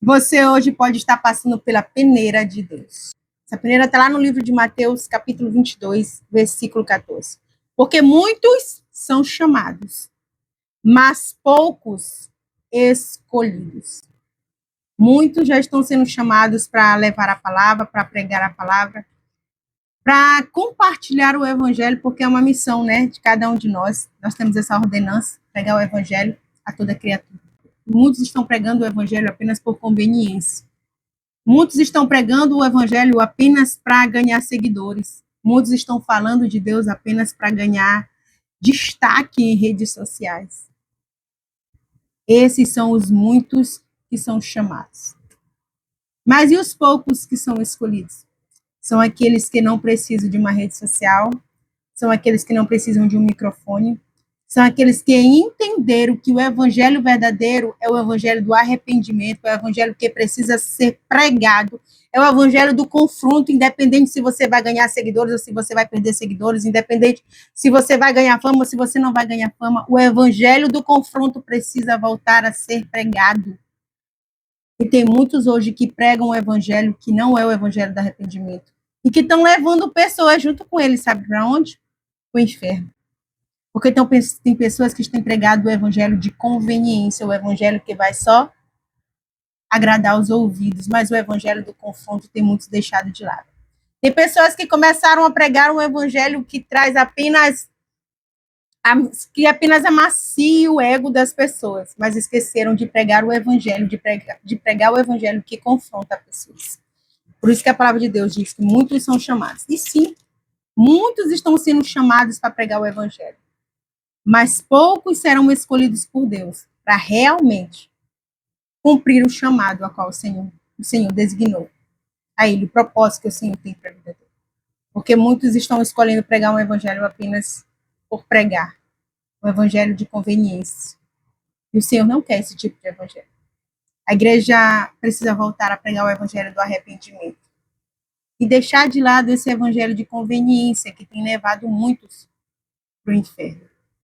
Você hoje pode estar passando pela peneira de Deus. Essa peneira está lá no livro de Mateus, capítulo 22, versículo 14. Porque muitos são chamados, mas poucos escolhidos. Muitos já estão sendo chamados para levar a palavra, para pregar a palavra, para compartilhar o evangelho, porque é uma missão, né, de cada um de nós. Nós temos essa ordenança, pregar o evangelho a toda criatura. Muitos estão pregando o evangelho apenas por conveniência. Muitos estão pregando o evangelho apenas para ganhar seguidores. Muitos estão falando de Deus apenas para ganhar destaque em redes sociais. Esses são os muitos que são chamados. Mas e os poucos que são escolhidos? São aqueles que não precisam de uma rede social, são aqueles que não precisam de um microfone, são aqueles que entenderam que o evangelho verdadeiro é o evangelho do arrependimento, é o evangelho que precisa ser pregado, é o evangelho do confronto, independente se você vai ganhar seguidores ou se você vai perder seguidores, independente se você vai ganhar fama ou se você não vai ganhar fama, o evangelho do confronto precisa voltar a ser pregado. E tem muitos hoje que pregam o evangelho que não é o evangelho do arrependimento. E que estão levando pessoas junto com eles, sabe para onde? O inferno. Porque tem pessoas que têm pregado o evangelho de conveniência, o evangelho que vai só agradar os ouvidos, mas o evangelho do confronto tem muitos deixado de lado. Tem pessoas que começaram a pregar um evangelho que traz que apenas amacia o ego das pessoas, mas esqueceram de pregar o evangelho, de pregar o evangelho que confronta as pessoas. Por isso que a palavra de Deus diz que muitos são chamados. E sim, muitos estão sendo chamados para pregar o evangelho. Mas poucos serão escolhidos por Deus para realmente cumprir o chamado a qual o Senhor designou a ele, o propósito que o Senhor tem para a vida dele. Porque muitos estão escolhendo pregar um evangelho apenas por pregar, um evangelho de conveniência. E o Senhor não quer esse tipo de evangelho. A igreja precisa voltar a pregar o evangelho do arrependimento e deixar de lado esse evangelho de conveniência que tem levado muitos para o inferno.